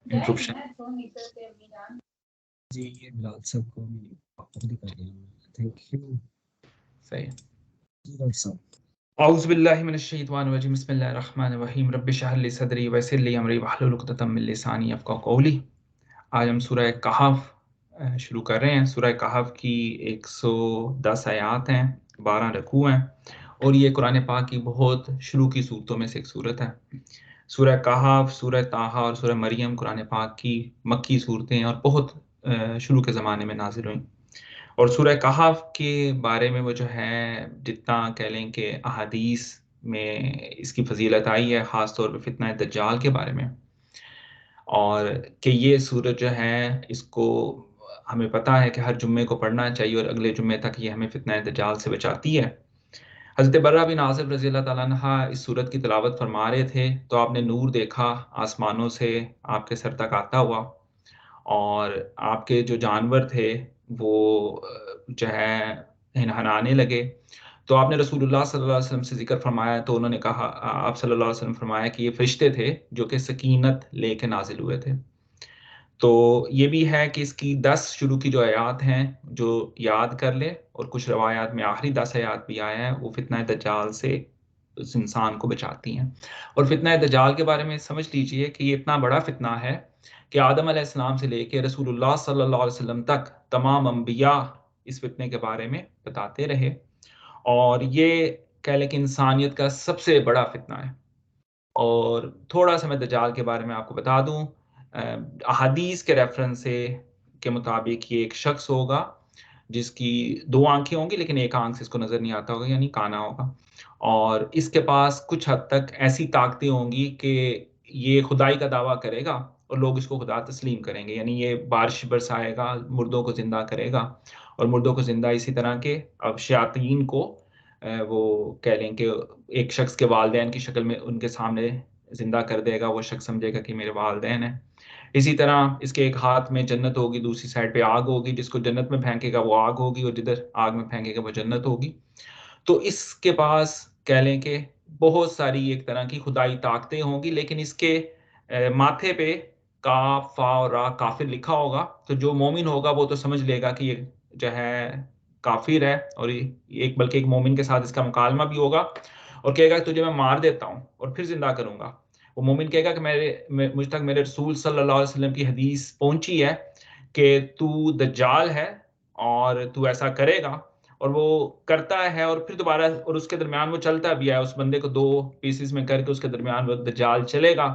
Interruption. जी ये मिलाद सबको पाबंदी कर दिया। Thank you. सही। जी डॉक्टर साहब। औज़ु बिल्लाहि मिनश शैतानिर रजीम बिस्मिल्लाहिर रहमानिर रहीम रब्बि इश्रह ली सदरी वयस्सिर ली अमरी वहलुल उक़दतम मिन लिसानी यफ़क़हू क़ौली। आज हम सूरह कहफ शुरू कर रहे हैं। सूरह कहफ की 110 आयत हैं, 12 रुकू हैं और ये कुरान पाक की बहुत शुरू की सूरतों में से एक सूरत है। सूरह कहफ, सूरह ताहा और सूरह मरियम कुरान पाक की मक्की सूरतें हैं और बहुत शुरू के ज़माने में नाज़िल हुई। और सूरह कहफ के बारे में वो जो है जितना कह लें कि अहादीस में इसकी फजीलत आई है, ख़ास तौर पे फितना दज्जाल के बारे में, और कि ये सूरत जो है इसको हमें पता है कि हर जुम्मे को पढ़ना चाहिए और अगले जुम्मे तक ये हमें फितना दज्जाल से बचाती है। हज़रत बर्रा बिन आज़िब रज़ी अल्लाह ताला अन्हा इस सूरत की तिलावत फरमा रहे थे तो आपने नूर देखा आसमानों से आपके सर तक आता हुआ, और आपके जो जानवर थे वो जो है हिनहनाने लगे। तो आपने रसूलुल्लाह सल्लल्लाहु अलैहि वसल्लम से ज़िक्र फरमाया तो उन्होंने कहा आप सल्लल्लाहु अलैहि वसल्लम फरमाया कि ये फ़रिश्ते थे जो कि सकीनत लेके नाज़िल हुए थे। तो ये भी है कि इसकी 10 शुरू की जो आयात हैं, जो याद कर ले, और कुछ रवायात में आखिरी 10 आयात भी आए हैं, वो फितना दज्जाल से उस इंसान को बचाती हैं। और फितना दज्जाल के बारे में समझ लीजिए कि ये इतना बड़ा फितना है कि आदम अलैहिस्सलाम से लेके रसूलुल्लाह सल्लल्लाहु अलैहि वसल्लम तक तमाम अंबिया इस फितने के बारे में बताते रहे, और ये कह लें कि इंसानियत का सबसे बड़ा फितना है। और थोड़ा-सा मैं दज्जाल के बारे में आपको बता दूँ। अहादीस के रेफ़रेंस से के मुताबिक ये एक शख्स होगा जिसकी 2 आँखें होंगी लेकिन एक आँख से इसको नज़र नहीं आता होगा, यानी काना होगा। और इसके पास कुछ हद तक ऐसी ताकतें होंगी कि ये खुदाई का दावा करेगा और लोग इसको खुदा तस्लीम करेंगे। यानी ये बारिश बरसाएगा, मुर्दों को ज़िंदा करेगा, और मुर्दों को ज़िंदा इसी तरह के अब शयातीन को वो कह लें कि एक शख्स के वालिदैन की शक्ल में उनके सामने ज़िंदा कर देगा, वो शख्स समझेगा कि मेरे वालिदैन हैं। इसी तरह इसके एक हाथ में जन्नत होगी, दूसरी साइड पे आग होगी, जिसको जन्नत में फेंकेगा वो आग होगी और जिधर आग में फेंकेगा वो जन्नत होगी। तो इसके पास कह लें कि बहुत सारी एक तरह की खुदाई ताकतें होंगी, लेकिन इसके माथे पे काफ, फा और रा काफ़िर लिखा होगा, तो जो मोमिन होगा वो तो समझ लेगा कि ये जो है काफ़िर है, और ये एक बल्कि एक मोमिन के साथ इसका मुकालमा भी होगा और कहेगा तुझे मैं मार देता हूँ और फिर ज़िंदा करूँगा। वो मोमिन कहेगा कि मुझ तक मेरे रसूल सल्लल्लाहु अलैहि वसल्लम की हदीस पहुँची है कि तू दज्जाल है और तू ऐसा करेगा, और वो करता है और फिर दोबारा, और उसके दरमियान वो चलता भी है, उस बंदे को 2 पीसेस में करके उसके दरमियान वो दज्जाल चलेगा,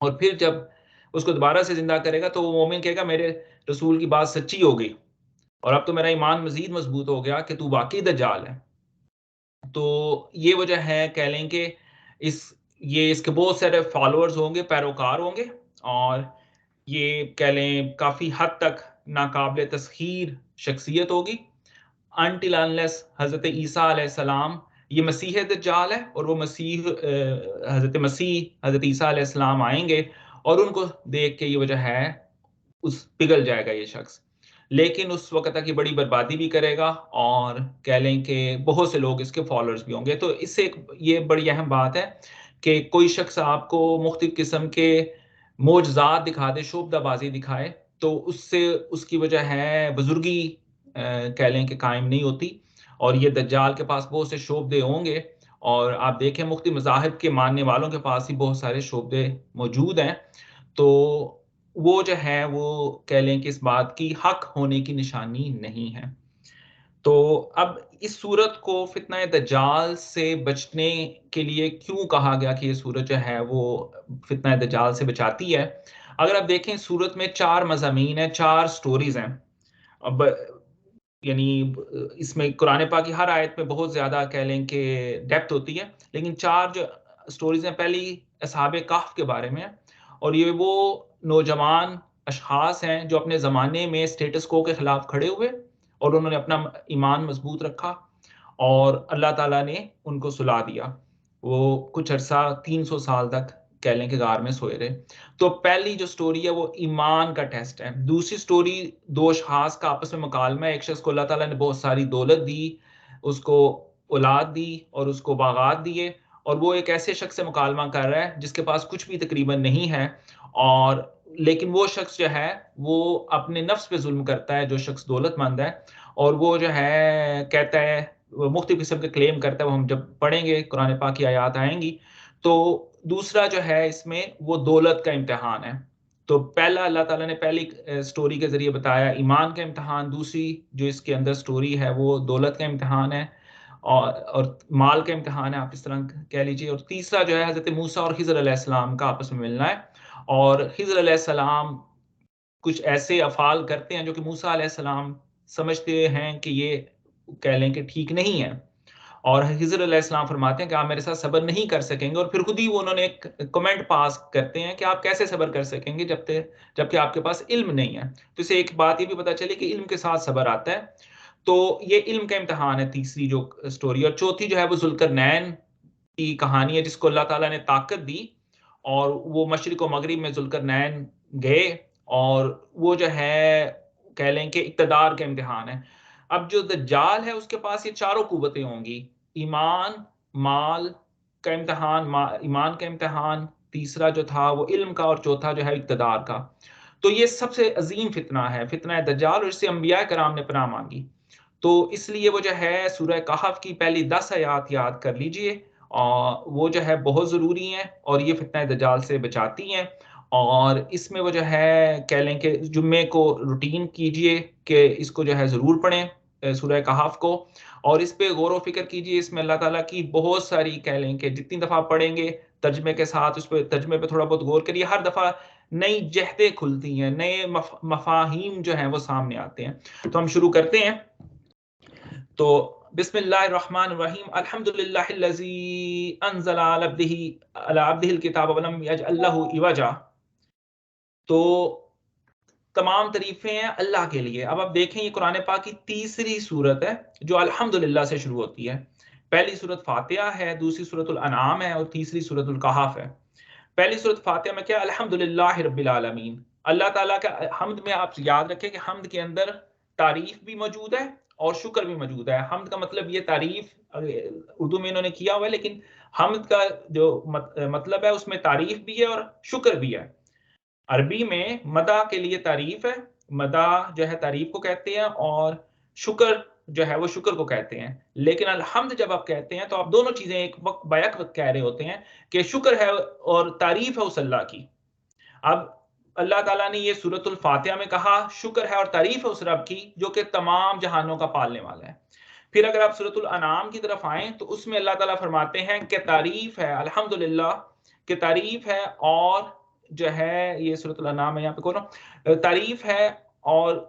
और फिर जब उसको दोबारा से ज़िंदा करेगा तो वो मोमिन कहेगा मेरे रसूल की बात सच्ची हो गई और अब तो मेरा ईमान मज़ीद मज़बूत हो गया कि तू वाक़ई दज्जाल है। तो ये वजह है कह लें कि इस ये इसके बहुत सारे फॉलोअर्स होंगे, पैरोकार होंगे, और ये कह लें काफ़ी हद तक नाकाबिल तस्खीर शख्सियत होगी, अनटिल अनलेस हज़रत ईसा अलैहिस्सलाम ये मसीह दज्जाल है, और वो मसीह हज़रत ईसा अलैहिस्सलाम आएँगे और उनको देख के ये वजह है उस पिघल जाएगा ये शख्स। लेकिन उस वक़्त तक ये बड़ी बर्बादी भी करेगा और कह लें कि बहुत से लोग इसके फ़ॉलोअर्स भी होंगे। तो इससे एक ये बड़ी अहम बात है कि कोई शख्स आपको मुख्तलिफ़ किस्म के मोजज़ात दिखा दे, शोभदाबाज़ी दिखाए, तो उससे उसकी वजह है बुज़ुर्गी कह लें कि कायम नहीं होती, और ये दज्जाल के पास बहुत से शोबदे होंगे, और आप देखें मुख्तलिफ़ मज़ाहिब के मानने वालों के पास ही बहुत सारे शोबदे मौजूद हैं। तो वो जो है वो कह लें कि इस बात की हक होने की निशानी नहीं है। तो अब इस सूरत को फितना दज्जाल से बचने के लिए क्यों कहा गया कि ये सूरत जो है वो फितना दज्जाल से बचाती है? अगर आप देखें सूरत में 4 मज़ामीन हैं, 4 स्टोरीज़ हैं। अब यानी इसमें कुरान पाक की हर आयत में बहुत ज़्यादा कह लें कि डेप्थ होती है, लेकिन 4 जो स्टोरीज़ हैं, पहली असहाबे कहफ के बारे में है, और ये वो नौजवान अशख़ास हैं जो अपने ज़माने में स्टेटस को के खिलाफ खड़े हुए और उन्होंने अपना ईमान मज़बूत रखा और अल्लाह ताला ने उनको सुला दिया। वो कुछ अरसा 300 साल तक कह लें कि गार में सोए रहे। तो पहली जो स्टोरी है वो ईमान का टेस्ट है। दूसरी स्टोरी 2 अशख़ास का आपस में मुकालमा है। एक शख़्स को अल्लाह ताला ने बहुत सारी दौलत दी, उसको औलाद दी और उसको बागात दिए, और वो एक ऐसे शख्स से मुकालमा कर रहा है जिसके पास कुछ भी तकरीबन नहीं है, और लेकिन वो शख्स जो है वो अपने नफ्स पे जुल्म करता है, जो शख्स दौलतमंद है, और वो जो है कहता है, वो मुख्तलिफ किस्म के क्लेम करता है, वो हम जब पढ़ेंगे कुरान पाक की आयत आएंगी। तो दूसरा जो है इसमें वो दौलत का इम्तिहान है। तो पहला अल्लाह ताला ने पहली स्टोरी के ज़रिए बताया ईमान का इम्तिहान, दूसरी जो इसके अंदर स्टोरी है वो दौलत का इम्तिहान है, और माल का इम्तिहान है, आप इस तरह कह लीजिए। और तीसरा जो है हज़रत मूसा और खिज़र अलैहिस्सलाम का आपस में मिलना है, और खिज़र अलैहिस्सलाम कुछ ऐसे अफ़ाल करते हैं जो कि मूसा अलैहिस्सलाम समझते हैं कि ये कह लें कि ठीक नहीं है, और हिज़र अलैहिस्सलाम फरमाते हैं कि आप मेरे साथ सब्र नहीं कर सकेंगे, और फिर खुद ही वो उन्होंने एक कमेंट पास करते हैं कि आप कैसे सब्र कर सकेंगे जबकि आपके पास इल्म नहीं है। तो इससे एक बात ये भी पता चली कि इल्म के साथ सब्र आता है। तो ये इल्म का इम्तिहान है तीसरी जो स्टोरी, और चौथी जो है वो ज़ुल्करनैन की कहानी है, जिसको अल्लाह ताला ने ताकत दी, और वो मशरिक और मगरिब में ज़ुल्करनैन गए, और वो जो है कह लें कि इक़्तिदार का इम्तिहान है। अब जो दज्जाल है उसके पास ये चारों कुव्वतें होंगी, ईमान, माल का इम्तिहान, ईमान का इम्तिहान, तीसरा जो था वो इल्म का, और चौथा जो है इक़्तिदार का। तो ये सबसे अज़ीम फ़ितना है, फ़ितना दज्जाल, और इससे अंबिया कराम ने पनाह मांगी। तो इसलिए वो जो है सूरह कहफ की पहली 10 आयत याद कर लीजिए, और वो जो है बहुत ज़रूरी हैं, और ये फ़ितना दज्जाल से बचाती हैं। और इसमें वो जो है कह लें कि जुम्मे को रूटीन कीजिए कि इसको जो है ज़रूर पढ़ें, सूरह कहफ को, और इस पे गौर व फ़िक्र कीजिए। इसमें अल्लाह ताला की बहुत सारी कह लें कि जितनी दफ़ा पढ़ेंगे तर्जुमे के साथ, उस पे तर्जुमे पे थोड़ा बहुत गौर करिए, हर दफ़ा नई जहदें खुलती हैं, नए मफ़ाहीम जो हैं वो सामने आते हैं। तो हम शुरू करते हैं। तो बिस्मिल्लाहिर्रहमानिर्रहीम, अल्हम्दुलिल्लाहिल्लज़ी अनज़ला अला अब्दिहिल किताब व लम यजअल लहू इवजा। तो तमाम तारीफ़ें हैं अल्लाह के लिए। अब आप देखें, ये कुरान पाक की तीसरी सूरत है जो अल्हम्दुलिल्लाह से शुरू होती है। पहली सूरत फातिहा है, दूसरी सूरतुल अनआम है, और तीसरी सूरतुल कहफ है। पहली सूरत फातिहा में क्या, अल्हम्दुलिल्लाहि रब्बिल आलमीन। अल्लाह ताला का हम्द में आप याद रखें कि हम्द के अंदर तारीफ भी मौजूद है और शुक्र भी मौजूद है। हम्द का मतलब ये तारीफ उर्दू में इन्होंने किया हुआ है, लेकिन हम्द का जो मतलब है उसमें तारीफ भी है और शुक्र भी है। अरबी में मदा के लिए तारीफ है, मदा जो है तारीफ को कहते हैं, और शुक्र जो है वो शुक्र को कहते हैं। लेकिन अलहम्द जब आप कहते हैं तो आप दोनों चीजें एक वक्त बैक वक्त कह रहे होते हैं कि शुक्र है और तारीफ है उस अल्लाह की। अब अल्लाह ताला ने ये सूरतुल फातिहा में कहा शुक्र है और तारीफ है उस रब की जो कि तमाम जहानों का पालने वाला है। फिर अगर आप सूरतुल अनाम की तरफ आएं तो उसमें अल्लाह ताला फरमाते हैं कि तारीफ है, अल्हम्दुलिल्लाह कि तारीफ है, और जो है ये सूरतुल अनाम है, यहाँ पे कौन तारीफ है और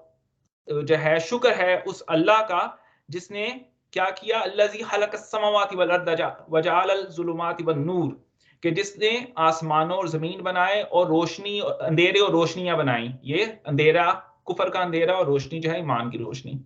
जो है शुक्र है उस अल्लाह का जिसने क्या किया, अल्लज़ी खलक़स समावाति वल अर्द वजअलल ज़ुलुमाति वन नूर, कि जिसने आसमानों और जमीन बनाए और रोशनी, अंधेरे और रोशनियां बनाई। ये अंधेरा कुफर का अंधेरा और रोशनी जो है ईमान की रोशनी।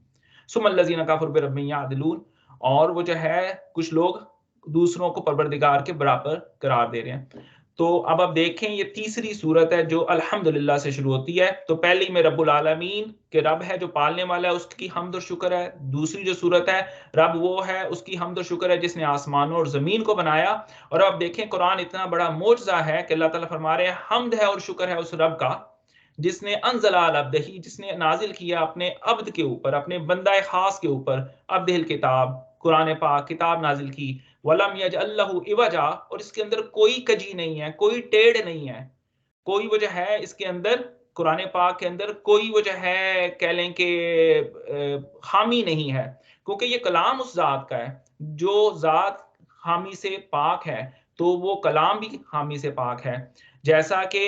सुमल्लज़ीना कफ़रू बिरब्बिहिम यअदिलून, और वो जो है कुछ लोग दूसरों को परवरदिगार के बराबर करार दे रहे हैं। तो अब आप देखें ये तीसरी सूरत है जो अल्हम्दुलिल्लाह से शुरू होती है। तो पहली में रब्बुल आलमीन के रब है जो पालने वाला है, उसकी हम्द और शुक्र है। दूसरी जो सूरत है रब वो है, उसकी हम्द और शुक्र है जिसने आसमानों और जमीन को बनाया। और अब देखें कुरान इतना बड़ा मोजज़ा है कि अल्लाह ताला फरमा रहे हैं हम्द है और शुक्र है उस रब का जिसने अनज़ला अला अब्दिही, जिसने नाजिल किया अपने अब्द के ऊपर, अपने बंदा खास के ऊपर, अब्दिल किताब, कुरान पाक किताब नाजिल की, वलम यजअल लहू इवजा, और इसके अंदर कोई कजी नहीं है, कोई टेढ़ नहीं है, कोई वो जो है इसके अंदर कुरान पाक के अंदर कोई वो जो है कह लें कि खामी नहीं है, क्योंकि ये कलाम उस ज़ात का है जो ज़ात खामी से पाक है, तो वो कलाम भी खामी से पाक है। जैसा कि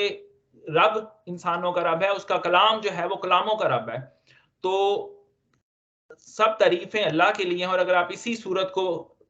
रब इंसानों का रब है, उसका कलाम जो है वो कलामों का रब है। तो सब तारीफें अल्लाह के लिए हैं। और अगर आप इसी सूरत को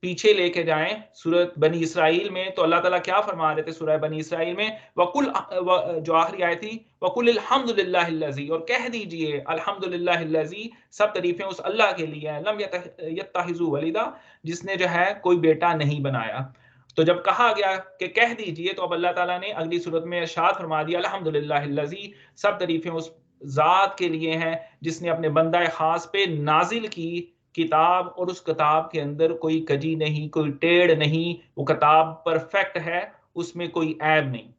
पीछे लेके जाएं सूरत बनी इसराइल में, तो अल्लाह ताला क्या फरमा रहे थे सूरह बनी इसराइल में, जो आखिरी आयत थी, वकुल अल्हम्दुलिल्लाहिल्लज़ी, और कह दीजिए अल्हम्दुलिल्लाहिल्लज़ी, सब तारीफें उस अल्लाह के लिए हैं, लम यत्तखिज़ु वलीदा, जिसने जो है कोई बेटा नहीं बनाया। तो जब कहा गया कि कह दीजिए, तो अब अल्लाह ताला ने अगली सूरत में इरशाद फरमा दिया अल्हम्दुलिल्लाहिल्लज़ी, सब तारीफें उस ज़ात के लिए हैं जिसने अपने बंदा खास पे नाजिल की किताब और उस किताब के अंदर कोई कजी नहीं, कोई टेढ़ नहीं, वो किताब परफेक्ट है, उसमें कोई ऐब नहीं।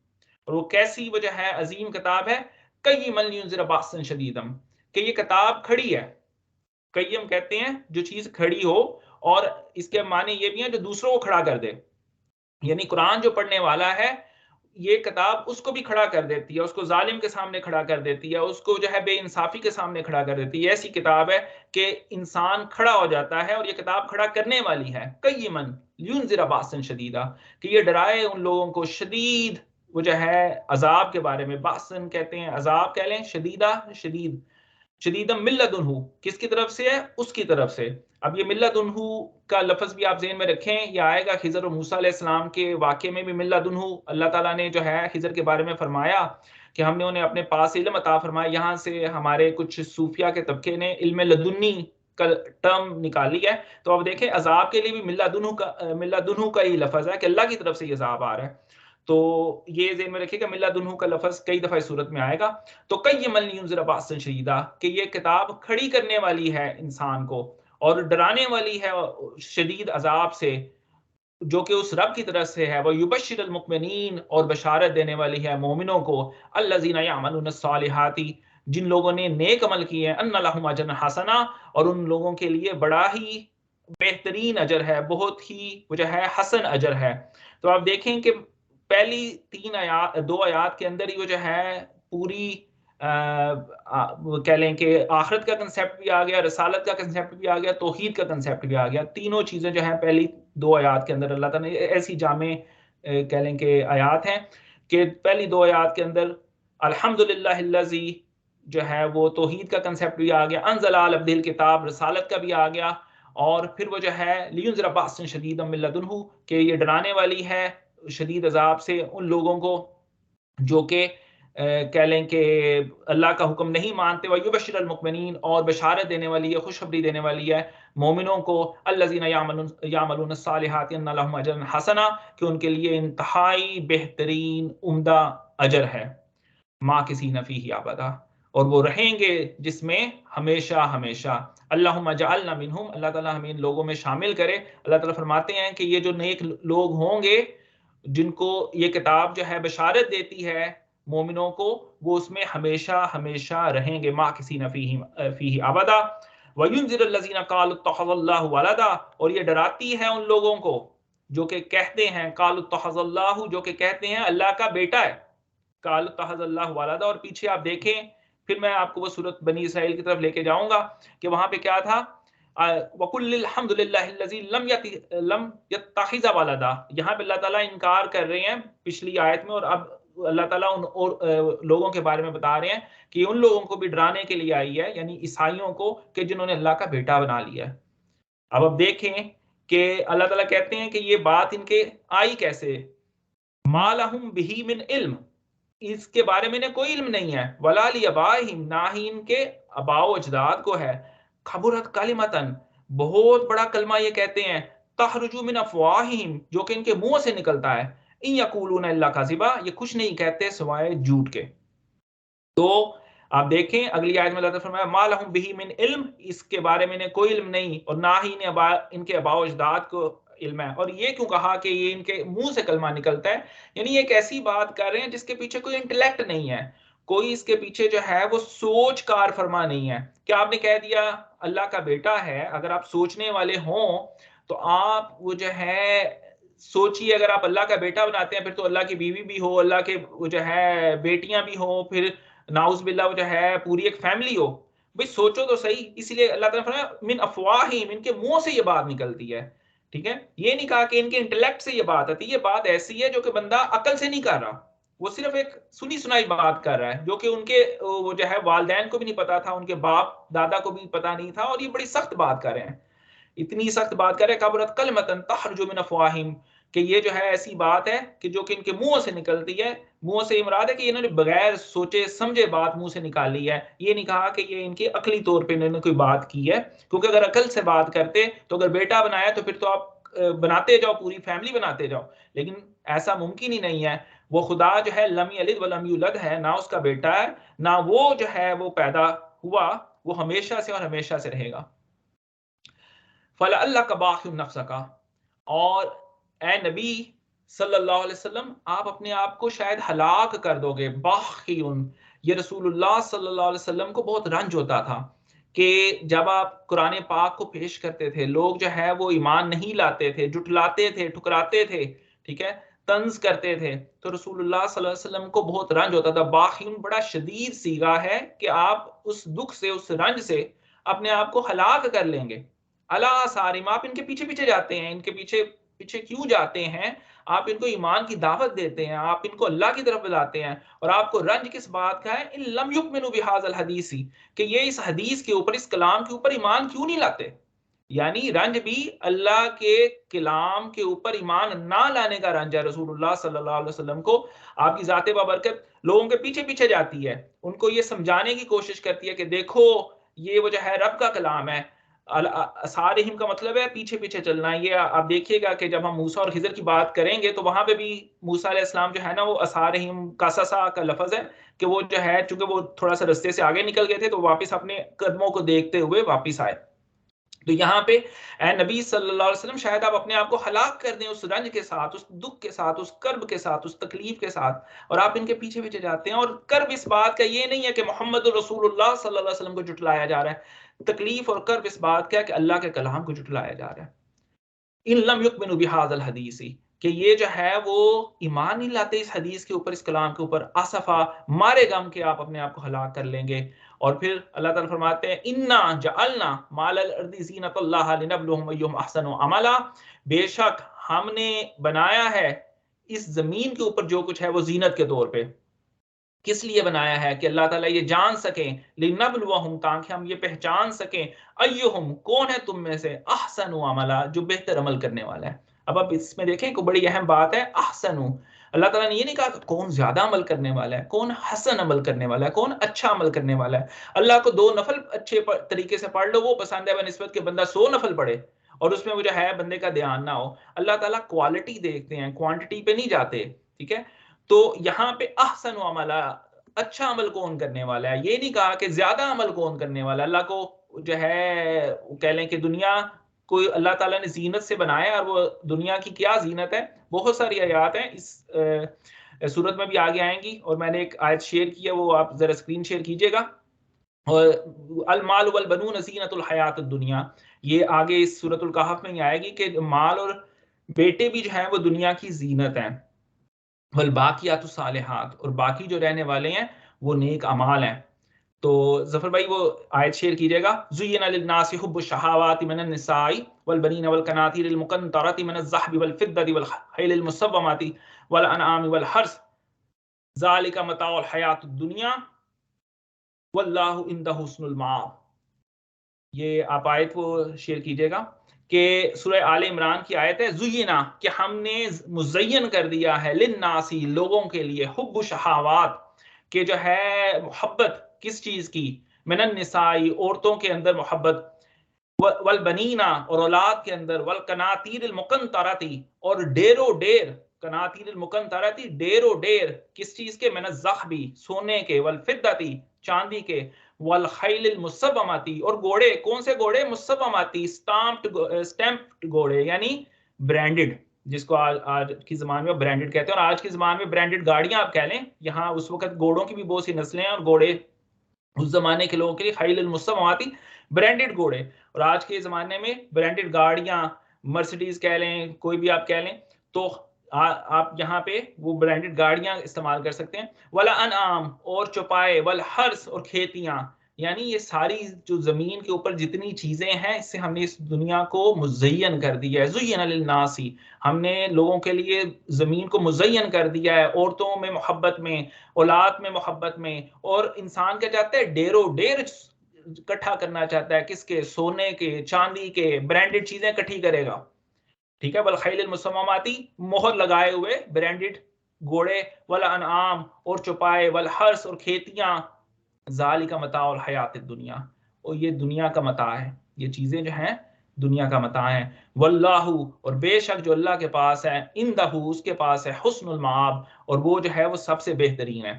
और वो कैसी वजह है, अजीम किताब है, कय्यिमन लियुनज़िर बासन शदीदम, कि ये किताब खड़ी है। कय्यम कहते हैं जो चीज खड़ी हो, और इसके माने ये भी हैं जो दूसरों को खड़ा कर दे। यानी कुरान जो पढ़ने वाला है, ये किताब उसको भी खड़ा कर देती है, उसको जालिम के सामने खड़ा कर देती है, उसको जो है बेइंसाफी के सामने खड़ा कर देती है। ऐसी किताब है कि इंसान खड़ा हो जाता है, और ये किताब खड़ा करने वाली है। कय्यिमन लियुनज़िर बासन शदीदा, कि ये डराए उन लोगों को शदीद, वो जो है अजाब के बारे में। बासन कहते हैं अजाब कह लें, शदीदा शदीद, शदीदम मिल्लदुनहु किसकी तरफ से है, उसकी तरफ से। अब ये मिल्लदुनहु का लफ्ज भी आप ज़हन में रखें, ये आएगा खिज़र और मूसा अलैहिस्सलाम के वाक़े में भी। मिल्लदुनहु अल्लाह ताला ने जो है खिज़र के बारे में फरमाया कि हमने उन्हें अपने पास इल्म अता फरमाया। यहाँ से हमारे कुछ सूफिया के तबके ने इल्म लदुन्नी का टर्म निकाली है। तो अब देखें अजाब के लिए भी मिल्लदुनहु का ही लफ्ज है कि अल्लाह की तरफ से ये अजाब आ रहा है। तो ये ज़हन में रखिएगा, मिल्लदुनहु का लफ्ज कई दफा इस सूरत में आएगा। तो कय्यिमन लियुनज़िर बासन शदीदा, कि ये किताब खड़ी करने वाली है इंसान को, और डराने वाली है शदीद अजाब से, जो कि उस रब की तरफ से है। वह युबश्शिरुल मुमिनीन, और बशारत देने वाली है मोमिनों को, अल्लज़ीना यअमलून सालिहाती, जिन लोगों ने नेक अमल किए हैं, अन्ना लहुम अजरन हसना, और उन लोगों के लिए बड़ा ही बेहतरीन अजर है, बहुत ही वो जो है हसन अजर है। तो आप देखें कि पहली 3 आयात, 2 आयात के अंदर ही वो जो है पूरी वो कह लें कि आखिरत का कंसेप्ट भी आ गया, रसालत का कंसेप्ट भी आ गया, तौहीद का कंसेप्ट भी आ गया। तीनों चीज़ें जो हैं पहली 2 आयात के अंदर अल्लाह ताला ने ऐसी जामे कह लें कि आयात हैं कि पहली 2 आयात के अंदर अल्हम्दुलिल्लाहिल्लज़ी जो है वो तौहीद का कंसेप्ट भी आ गया, अंज़ला अला अब्दिल किताब रसालत का भी आ गया, और फिर वो जो है लियुनज़िर बासन शदीदम मिन लदुन्हु, कि ये डराने वाली है शदीद अजाब से उन लोगों को जो कि कह लें कि अल्लाह का हुक्म नहीं मानते। वयुबश्शिरुल मुमिनीन, और बशारत देने वाली है, खुशखबरी देने वाली है मोमिनों को, अल्लज़ीना यामलून सालिहाति अन्ना लहुम अजरन हसना, कि उनके लिए इंतहाई बेहतरीन उम्दा अजर है। माँ किसी नफ़ी ही आबदा, और वो रहेंगे जिसमें हमेशा हमेशा। अल्लाहुम्मा जअलना मिनहुम, अल्लाह ताला हमें इन लोगों में शामिल करे। अल्लाह ताला फरमाते हैं कि ये जो नेक लोग होंगे, जिनको ये किताब जो है बशारत देती है मोमिनों को, वो उसमें हमेशा हमेशा रहेंगे। माँ किसी फीही अबदा, वयुनज़िरुल लज़ीना क़ालू इत्तख़ज़ल्लाहु वलदा, और ये डराती है उन लोगों को जो कि कहते हैं क़ालू इत्तख़ज़ल्लाहु, जो कि कहते हैं अल्लाह का बेटा है। क़ालू इत्तख़ज़ल्लाहु वलदा, और पीछे आप देखें, फिर मैं आपको वो सूरत बनी इसराइल की तरफ लेके जाऊंगा कि वहां पे क्या था, वकुल्लिल हम्दुलिल्लाहिल्लज़ी लम यत्तखिज़ वलदा। यहाँ पे अल्लाह ताला इनकार कर रहे हैं पिछली आयत में, और अब अल्लाह ताला उन और लोगों के बारे में बता रहे हैं कि उन लोगों को भी डराने के लिए आई है, यानी ईसाइयों को, कि जिन्होंने अल्लाह का बेटा बना लिया है। अब देखें कि अल्लाह ताला कहते हैं कि ये बात इनके आई कैसे, मा लहुम बिही मिन इल्म, इसके बारे में इन्हें कोई इल्म नहीं है, वला लिअबाहिम, ना ही इनके अबाओ अजदाद को है, खबुरत कलिमतन, बहुत बड़ा कलमा ये कहते हैं, तखरुजु मिन अफवाहिम, जो कि इनके मुंह से निकलता है, इन यकूलून इल्ला कज़िबा, ये कुछ नहीं कहते सिवाय झूठ के। तो आप देखें अगली आयत में अल्लाह फरमाया मा लहुम बिही मिन इल्म, इसके बारे में इन्हें कोई इल्म नहीं, और ना ही इन्हें इनके अबाओ अजदाद को इल्म है। और ये क्यों कहा कि ये इनके मुंह से कलमा निकलता है, यानी ये एक ऐसी बात कर रहे हैं जिसके पीछे कोई इंटेलेक्ट नहीं है, कोई इसके पीछे जो है वो सोच कार फरमा नहीं है। क्या आपने कह दिया अल्लाह का बेटा है, अगर आप सोचने वाले हों तो आप वो जो है सोचिए, अगर आप अल्लाह का बेटा बनाते हैं, फिर तो अल्लाह की बीवी भी हो, अल्लाह के वो जो है बेटियां भी हो, फिर नाउज बिल्ला वो जो है पूरी एक फैमिली हो। भाई सोचो तो सही। इसलिए अल्लाह ताला फरमाया मिन अफवाहिम, इनके मुंह से ये बात निकलती है। ठीक है, ये नहीं कहा कि इनके इंटेलेक्ट से ये बात आती है। ये बात ऐसी है जो कि बंदा अकल से नहीं कर रहा, वो सिर्फ एक सुनी सुनाई बात कर रहा है, जो कि उनके वो जो है वालदैन को भी नहीं पता था, उनके बाप दादा को भी पता नहीं था, और ये बड़ी सख्त बात कर रहे हैं, इतनी सख्त बात करे, कबरत कलमतन तखरुजु मिन अफवाहिम, कि ये जो है ऐसी बात है कि जो कि इनके मुंह से निकलती है। मुंह से इमराद है कि इन्होंने बगैर सोचे समझे बात मुंह से निकाली है। ये नहीं कहा कि ये इनकी अकली तौर पे इन्होंने कोई बात की है, क्योंकि अगर अकल से बात करते तो अगर बेटा बनाया तो फिर तो आप बनाते जाओ, पूरी फैमिली बनाते जाओ, लेकिन ऐसा मुमकिन ही नहीं है। वो खुदा जो है लम यलिद वलम यूलद है, ना उसका बेटा है, ना वो जो है वो पैदा हुआ, वो हमेशा से और हमेशा से रहेगा। फलअल्लका बाखिउन नफ्सका, और ए नबी सल्लल्लाहु अलैहि वसल्लम आप अपने आप को शायद हलाक कर दोगे। बाखिउन, ये रसूलुल्लाह सल्लल्लाहु अलैहि वसल्लम को बहुत रंज होता था कि जब आप कुरान पाक को पेश करते थे, लोग जो है वो ईमान नहीं लाते थे, जुटलाते थे, ठुकराते थे, ठीक है, तंज करते थे, तो रसूलुल्लाह सल्लल्लाहु अलैहि वसल्लम को बहुत रंज होता था। बाखिउन बड़ा शदीद सीगा है कि आप उस दुख से, उस रंज से अपने आप को हलाक कर लेंगे। अला सारिम, आप इनके पीछे पीछे जाते हैं, इनके पीछे पीछे क्यों जाते हैं? आप इनको ईमान की दावत देते हैं, आप इनको अल्लाह की तरफ बुलाते हैं, और आपको रंज किस बात का है? इन लम युमिनु बिहाज़ल हदीसी, कि ये इस हदीस के ऊपर, इस कलाम के ऊपर ईमान क्यों नहीं लाते? यानी रंज भी अल्लाह के कलाम के ऊपर ईमान ना लाने का रंज है रसूलुल्लाह सल्लल्लाहु अलैहि वसल्लम को। आपकी ज़ाते बाबरकत लोगों के पीछे पीछे जाती है, उनको ये समझाने की कोशिश करती है कि देखो ये वो जो है रब का कलाम है। असारिहिम का मतलब है पीछे पीछे चलना। ये आप देखिएगा कि जब हम मूसा और खिजर की बात करेंगे तो वहां पे भी मूसा अलैहिस्सलाम जो है ना, वो असारिहिम कससा का लफ्ज है कि वो जो है, चूंकि वो थोड़ा सा रास्ते से आगे निकल गए थे तो वापस अपने कदमों को देखते हुए वापस आए। तो यहाँ पे ए नबी सल्लल्लाहु अलैहि वसल्लम शायद आप अपने आप को हलाक कर दें उस रंज के साथ, उस दुख के साथ, उस कर्ब के साथ, उस तकलीफ के साथ, और आप इनके पीछे पीछे जाते हैं। और कर्ब इस बात का ये नहीं है कि मोहम्मद रसूलुल्लाह सल्लल्लाहु अलैहि वसल्लम को जुटलाया जा रहा है, तकलीफ और कर्ब इस बात का है कि अल्लाह के कलाम को जुटलाया जा रहा है। इन लम युमिनु बिहाज़ल हदीसी, कि ये जो है वो ईमान नहीं लाते इस हदीस के ऊपर, इस कलाम के ऊपर। असफा, मारे गम के आप अपने आप को हलाक कर लेंगे। और फिर अल्लाह ताला फरमाते हैं इन्ना जअलना मालल अर्दी ज़ीनतुल्लाह लिनब्लुहुम अय्युहुम अहसनु अमला, बेशक हमने बनाया है इस जमीन के ऊपर जो कुछ है वो जीनत के तौर पे। किस लिए बनाया है? कि अल्लाह ताला ये जान सकें, लिनब्लुवहुम, ताकि हम ये पहचान सकें, अय्युहुम, कौन है तुम में से, अहसनु अमला, जो बेहतर अमल करने वाला है। अब आप इसमें देखें को बड़ी अहम बात है, अहसनु। अल्लाह ताला ने ये नहीं कहा कि कौन ज्यादा अमल करने वाला है, कौन हसन अमल करने वाला है, कौन अच्छा अमल करने वाला है। अल्लाह को 2 नफल अच्छे तरीके से पढ़ लो वो पसंद है बनिस्बत के बंदा 100 नफल पढ़े और उसमें वो जो है बंदे का ध्यान ना हो। अल्लाह ताला क्वालिटी देखते हैं, क्वांटिटी पे नहीं जाते, ठीक है। तो यहाँ पे अहसन अमला, अच्छा अमल कौन करने वाला है, ये नहीं कहा कि ज्यादा अमल कौन करने वाला है। अल्लाह को जो है कह लें कि दुनिया कोई अल्लाह ताला ने जीनत से बनाया, और वो दुनिया की क्या जीनत है, बहुत सारी आयात हैं इस सूरत में भी आगे आएंगी। और मैंने एक आयत शेयर की है, वो आप जरा स्क्रीन शेयर कीजिएगा। और अल माल वल बनून ज़ीनतुल हयातुद दुनिया, ये आगे इस सूरतुल कहफ में ही आएगी कि माल और बेटे भी जो है वो दुनिया की जीनत हैं। वल बाकियातुस सालिहात, और बाकी जो रहने वाले हैं वो नेक अमाल हैं। तो जफर भाई वो आयत शेयर कीजिएगा। ज़ुय्यिना लिन्नासि हुब्बुश शहावाति मिनन निसाई वल बनीना वल कनातीरिल मुक़न्तरति मिनज़ ज़हबि वल फ़िद्दति वल ख़ैलिल मुसव्वमति वल अनआमि वल हर्स ज़ालिका मताउल हयातुद दुनिया वल्लाहु इंदहु हुस्नुल माआब। ये आप आयत को शेयर कीजिएगा कि सूरह आले इमरान की आयत है, ज़ुय्यिना, कि हमने मुज़य्यन कर दिया है, लिन्नासी, लोगों के लिए, हुब्बु शहावात, कि जो है मोहब्बत किस चीज की, मिनन निसाई, औरतों के अंदर मोहब्बत, वल बनीना, और औलाद के अंदर, वल कनातीरिल मुकंतरती, और डेरो डेर, कनातीरिल मुकंतरती, डेरो डेर किस चीज के, मिनज़ ज़हबी, सोने के, वल फिद्दती, चांदी के, वल खैलिल मुसव्वमती, और घोड़े, कौन से घोड़े, मुसव्वमती, स्टैम्प्ड घोड़े, यानी ब्रांडेड, जिसको आज की जमाने में ब्रांडेड कहते हैं, और आज की जमाने में ब्रांडेड गाड़ियां आप कह लें। यहाँ उस वक्त घोड़ों की भी बहुत सी नस्लें हैं, और घोड़े उस जमाने के लोगों के लिए खैलिल मुसव्वमती, ब्रांडेड घोड़े, और आज के जमाने में ब्रांडेड गाड़ियां, मर्सिडीज कह लें, कोई भी आप कह लें, तो आप यहाँ पे वो ब्रांडेड गाड़ियां इस्तेमाल कर सकते हैं। वला अनआम, और चौपाए, वल हर्स, और खेतियां, यानी ये सारी जो जमीन के ऊपर जितनी चीजें हैं, इससे हमने इस दुनिया को मुज़य्यन कर दिया है। ज़ुय्यिना लिन्नासी, हमने लोगों के लिए जमीन को मुज़य्यन कर दिया है, औरतों में मोहब्बत में, औलाद में मोहब्बत में। और इंसान क्या चाहता है, डेरो डेर इकट्ठा करना चाहता है, किसके, सोने के, चांदी के, ब्रांडेड चीजें इकट्ठी करेगा, ठीक है। वल खैलिल मुसव्वमाती, मोहर लगाए हुए ब्रांडेड घोड़े, वल अनआम, और चौपाए, वल हर्स, और खेतियां, ज़ालिका मताउल हयातिद दुनिया, और ये दुनिया का मता है, ये चीजें जो हैं दुनिया का मता है। वल्लाहु, और बेशक जो अल्लाह के पास है, इंदहु, उसके पास है, हुस्नुल माआब, और वो जो है वो सबसे बेहतरीन है।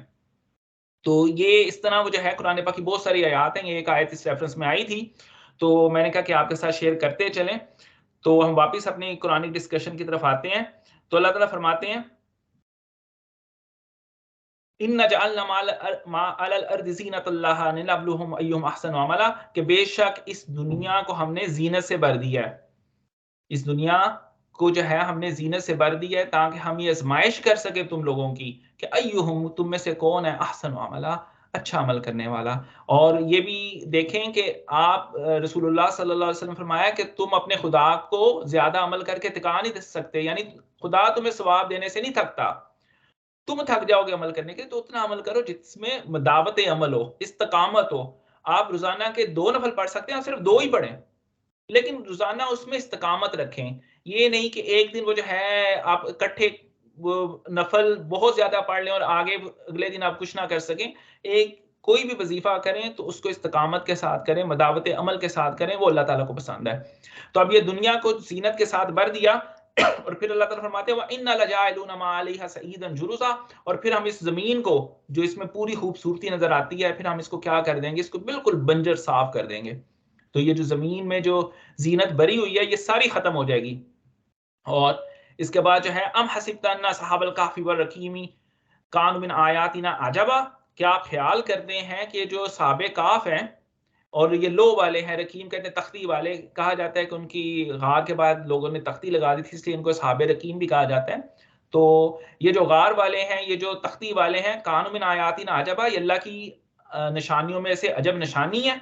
तो ये इस तरह वो जो है कुरान पाक की बहुत सारी आयत हैं, ये एक आयत इस रेफरेंस में आई थी। तो मैंने कहा कि आपके साथ शेयर करते चलें। तो हम वापस अपनी कुरानी डिस्कशन की तरफ आते हैं। तो अल्लाह ताला फरमाते हैं, इन्ना जअलना मा अलल अर्दि ज़ीनतल लहा लिनब्लुहुम अय्युहुम अहसनु अमला, कि बेशक इस दुनिया को हमने ज़ीनत से भर दिया है। इस दुनिया को जो है हमने ज़ीनत से भर दिया है ताकि हम ये आज़माइश कर सके तुम लोगों की कि अय्युहुम, तुम में से कौन है अहसनु अमला, अच्छा अमल करने वाला। और ये भी देखें कि आप रसूलुल्लाह सल्लल्लाहु अलैहि वसल्लम फरमाया कि तुम अपने खुदा को ज़्यादा अमल करके टिका नहीं सकते, यानी खुदा तुम्हें सवाब देने से नहीं थकता। तुम थक जाओगे अमल करने के, तो उतना अमल करो जिसमें दावत अमल हो, इस्तकामत हो। आप रोज़ाना के 2 नफ़ल पढ़ सकते हैं, आप सिर्फ 2 ही पढ़ें, लेकिन रोज़ाना उसमें इस्तकामत रखें। ये नहीं कि एक दिन वो जो है आप इकट्ठे वो नफ़ल बहुत ज़्यादा पढ़ लें और आगे अगले दिन आप कुछ ना कर सकें। एक कोई भी वज़ीफ़ा करें तो उसको इस्तकामत के साथ करें, दावत अमल के साथ करें, वो अल्लाह ताला को पसंद है। तो अब ये दुनिया को ज़ीनत के साथ भर दिया और फिर अल्लाह ताला फरमाते हैं व इन्ना लजाइलूना मा अलैहा सईदन जुरुज़ा, और फिर हम इस ज़मीन को जो इसमें पूरी खूबसूरती नज़र आती है, फिर हम इसको क्या कर देंगे, इसको बिल्कुल बंजर साफ़ कर देंगे। तो ये जो ज़मीन में जो ज़ीनत भरी हुई है, ये सारी ख़त्म हो जाएगी। और इसके बाद जो है अम हसिबता अन्ना असहाबल कहफ़ी वर रकीमी कानू मिन आयातिना अजबा, क्या आप ख़्याल करते हैं कि जो असहाबे कहफ़ हैं और ये लो वाले हैं, रकीम कहते हैं तख्ती वाले, कहा जाता है कि उनकी गार के बाद लोगों ने तख्ती लगा दी थी, इसलिए इनको असहाबे रकीम भी कहा जाता है। तो ये जो गार वाले हैं, ये जो तख्ती वाले हैं, कानू मिन आयातिना अजबा, ये अल्लाह की निशानियों में से अजब निशानी है।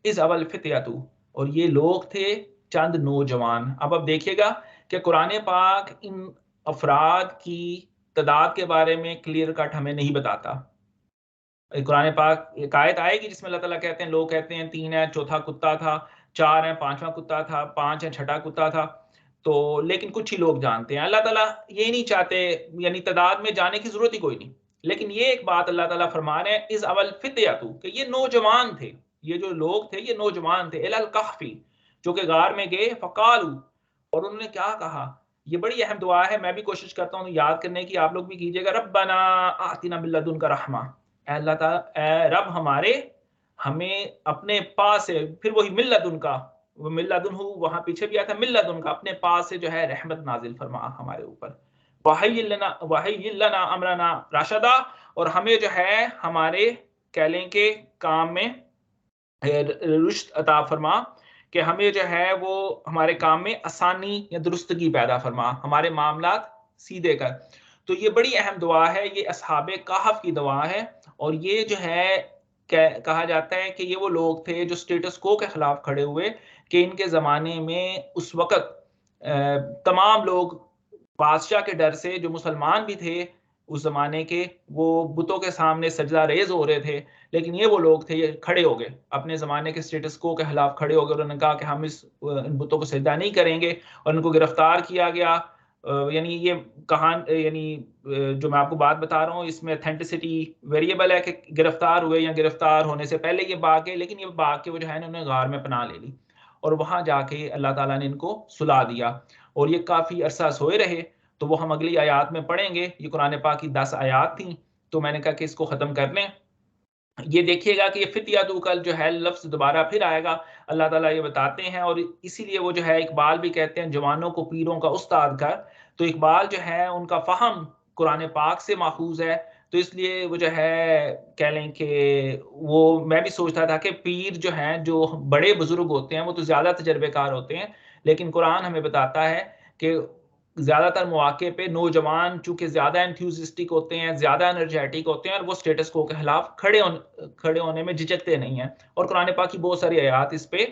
इस अवल फितयातु, और ये लोग थे चंद नौजवान। अब देखिएगा कि कुरान पाक इन अफराद की तादाद के बारे में क्लियर कट हमें नहीं बताता। कुरान पाक एक आयत आएगी जिसमें अल्लाह ताला कहते हैं, लोग कहते हैं 3 है, चौथा कुत्ता था, 4 है, 5वां कुत्ता था, 5 है, छठा कुत्ता था। तो लेकिन कुछ ही लोग जानते हैं। अल्लाह ताला ये नहीं चाहते, यानी तादाद में जाने की ज़रूरत ही कोई नहीं। लेकिन ये एक बात अल्लाह ताला फरमा रहे हैं, इस अवल फितयातु, कि ये नौजवान थे। ये जो लोग थे, ये नौजवान थे। इलल कहफी, जो कि गार में गए, फ़कालू, और उन्होंने क्या कहा। ये बड़ी अहम दुआ है, मैं भी कोशिश करता हूँ याद करने की, आप लोग भी कीजिएगा। रब्बना आतिना मिन लदुनका रहमा, अल्लाह ताला, ए रब हमारे, हमें अपने पास से, फिर वही मिल्लत उनका, वो मिल्लत उनहु वहां पीछे भी आया था, मिल्लत उनका, अपने पास से जो है रहमत नाजिल फरमा हमारे ऊपर। वही लना अमरना राशदा, और हमें जो है हमारे कह लें के काम में रुश्द अता फरमा, कि हमें जो है वो हमारे काम में आसानी या दुरुस्तगी पैदा फरमा, हमारे मामलात सीधे कर। तो ये बड़ी अहम दुआ है, ये असहाबे कहफ की दुआ है। और ये जो है कहा जाता है कि ये वो लोग थे जो स्टेटस को के खिलाफ खड़े हुए, कि इनके ज़माने में उस वक़्त तमाम लोग बादशाह के डर से, जो मुसलमान भी थे उस ज़माने के, वो बुतों के सामने सजदा रेज़ हो रहे थे। लेकिन ये वो लोग थे, ये खड़े हो गए, अपने ज़माने के स्टेटस को के खिलाफ खड़े हो गए। उन्होंने कहा कि हम इन बुतों को सजदा नहीं करेंगे, और इनको गिरफ्तार किया गया। यानी ये जो मैं आपको बात बता रहा हूँ, इसमें ऑथेंटिसिटी वेरिएबल है कि गिरफ्तार हुए या गिरफ्तार होने से पहले ये भाग गए, लेकिन ये भाग के वो जो है ना, उन्होंने गार में पनाह ले ली, और वहाँ जाके अल्लाह ताला ने इनको सुला दिया, और ये काफ़ी अरसा सोए रहे। तो वो हम अगली आयात में पढ़ेंगे। ये कुरान पाक की 10 आयात थी, तो मैंने कहा कि इसको ख़त्म कर लें। ये देखिएगा कि ये फितयातु कल जो है लफ्ज़ दोबारा फिर आएगा, अल्लाह ताला ये बताते हैं। और इसीलिए वो जो है, इकबाल भी कहते हैं, जवानों को पीरों का उस्ताद कर। तो इकबाल जो है उनका फ़हम कुरान पाक से माखूज़ है, तो इसलिए वो जो है कह लें कि वो, मैं भी सोचता था कि पीर जो हैं, जो बड़े बुज़ुर्ग होते हैं, वो तो ज़्यादा तजर्बेकार होते हैं, लेकिन कुरान हमें बताता है कि ज़्यादातर मौके पे नौजवान चूँकि ज़्यादा एंथुसियास्टिक होते हैं, ज़्यादा एनर्जेटिक होते हैं, और वो स्टेटस को के खिलाफ खड़े होने में झिझकते नहीं हैं। और कुरान पाक की बहुत सारी आयत इस पे